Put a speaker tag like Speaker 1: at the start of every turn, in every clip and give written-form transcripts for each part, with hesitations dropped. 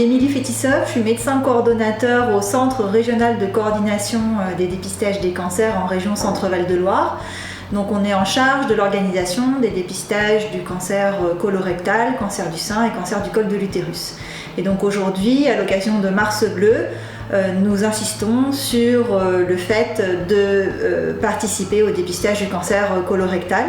Speaker 1: Émilie Fétissov, je suis médecin coordonnateur au Centre régional de coordination des dépistages des cancers en région Centre-Val de Loire. Donc on est en charge de l'organisation des dépistages du cancer colorectal, cancer du sein et cancer du col de l'utérus. Et donc aujourd'hui, à l'occasion de Mars Bleu, nous insistons sur le fait de participer au dépistage du cancer colorectal.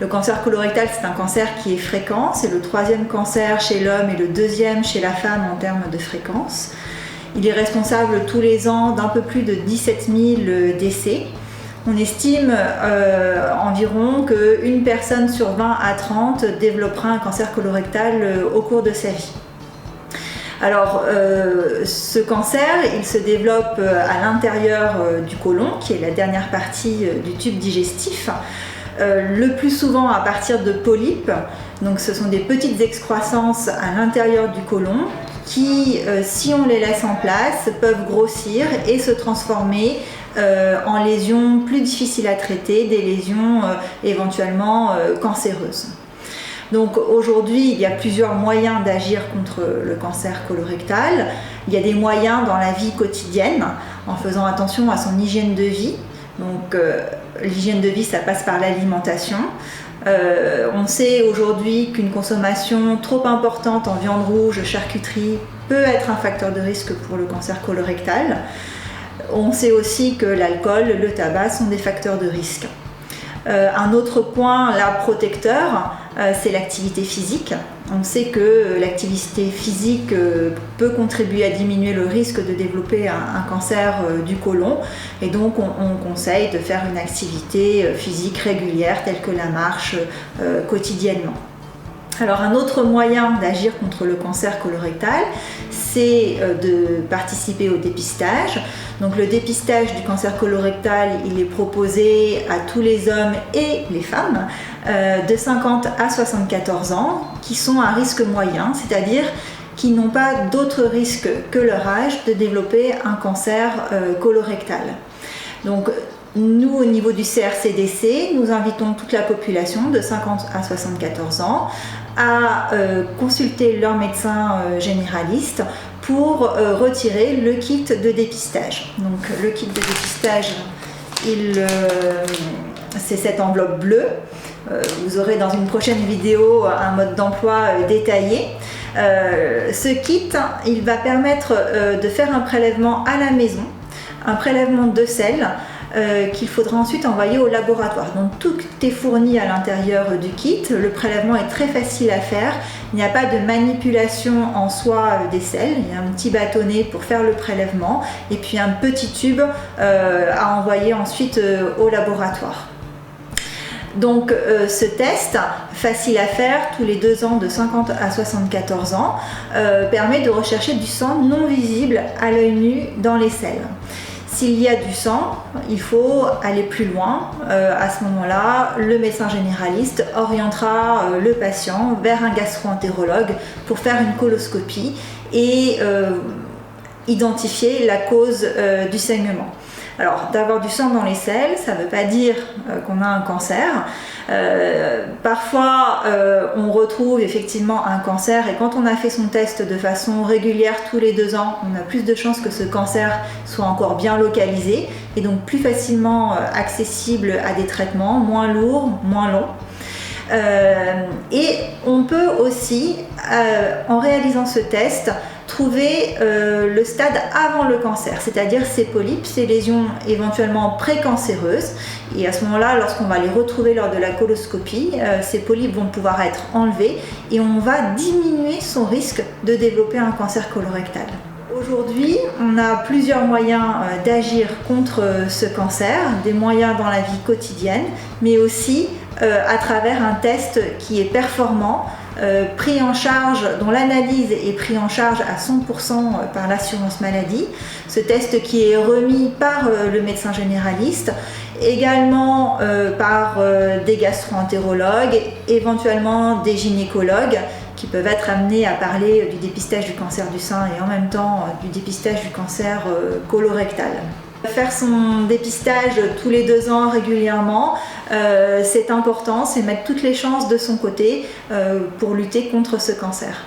Speaker 1: Le cancer colorectal, c'est un cancer qui est fréquent, c'est le 3e cancer chez l'homme et le 2e chez la femme en termes de fréquence. Il est responsable tous les ans d'un peu plus de 17 000 décès. On estime environ qu'une personne sur 20 à 30 développera un cancer colorectal au cours de sa vie. Alors, ce cancer, il se développe à l'intérieur du côlon, qui est la dernière partie du tube digestif, le plus souvent à partir de polypes. Donc, ce sont des petites excroissances à l'intérieur du côlon qui, si on les laisse en place, peuvent grossir et se transformer en lésions plus difficiles à traiter, des lésions éventuellement cancéreuses. Donc aujourd'hui, il y a plusieurs moyens d'agir contre le cancer colorectal. Il y a des moyens dans la vie quotidienne, en faisant attention à son hygiène de vie. Donc l'hygiène de vie, ça passe par l'alimentation. On sait aujourd'hui qu'une consommation trop importante en viande rouge, charcuterie, peut être un facteur de risque pour le cancer colorectal. On sait aussi que l'alcool, le tabac sont des facteurs de risque. Un autre point là protecteur, c'est l'activité physique. On sait que l'activité physique peut contribuer à diminuer le risque de développer un cancer du côlon, et donc on conseille de faire une activité physique régulière telle que la marche quotidiennement. Alors un autre moyen d'agir contre le cancer colorectal, c'est de participer au dépistage. Donc le dépistage du cancer colorectal, il est proposé à tous les hommes et les femmes de 50 à 74 ans qui sont à risque moyen, c'est-à-dire qui n'ont pas d'autres risques que leur âge de développer un cancer colorectal. Donc nous, au niveau du CRCDC, nous invitons toute la population de 50 à 74 ans à consulter leur médecin généraliste pour retirer le kit de dépistage. Donc le kit de dépistage, c'est cette enveloppe bleue. Vous aurez dans une prochaine vidéo un mode d'emploi détaillé. Ce kit, il va permettre de faire un prélèvement à la maison, un prélèvement de sel, qu'il faudra ensuite envoyer au laboratoire. Donc tout est fourni à l'intérieur du kit, le prélèvement est très facile à faire, il n'y a pas de manipulation en soi des sels, il y a un petit bâtonnet pour faire le prélèvement et puis un petit tube à envoyer ensuite au laboratoire. Donc ce test, facile à faire tous les 2 ans de 50 à 74 ans, permet de rechercher du sang non visible à l'œil nu dans les selles. S'il y a du sang, il faut aller plus loin. À ce moment-là, le médecin généraliste orientera le patient vers un gastro-entérologue pour faire une coloscopie et identifier la cause du saignement. Alors, d'avoir du sang dans les selles, ça ne veut pas dire qu'on a un cancer. Parfois, on retrouve effectivement un cancer et quand on a fait son test de façon régulière tous les 2 ans, on a plus de chances que ce cancer soit encore bien localisé et donc plus facilement accessible à des traitements moins lourds, moins longs. Et on peut aussi, en réalisant ce test, trouver le stade avant le cancer, c'est-à-dire ces polypes, ces lésions éventuellement précancéreuses. Et à ce moment-là, lorsqu'on va les retrouver lors de la coloscopie, ces polypes vont pouvoir être enlevés et on va diminuer son risque de développer un cancer colorectal. Aujourd'hui, on a plusieurs moyens d'agir contre ce cancer, des moyens dans la vie quotidienne, mais aussi à travers un test qui est performant, pris en charge, dont l'analyse est prise en charge à 100% par l'assurance maladie. Ce test qui est remis par le médecin généraliste, également par des gastro-entérologues, éventuellement des gynécologues qui peuvent être amenés à parler du dépistage du cancer du sein et en même temps du dépistage du cancer colorectal. Faire son dépistage tous les 2 ans régulièrement, c'est important, c'est mettre toutes les chances de son côté pour lutter contre ce cancer.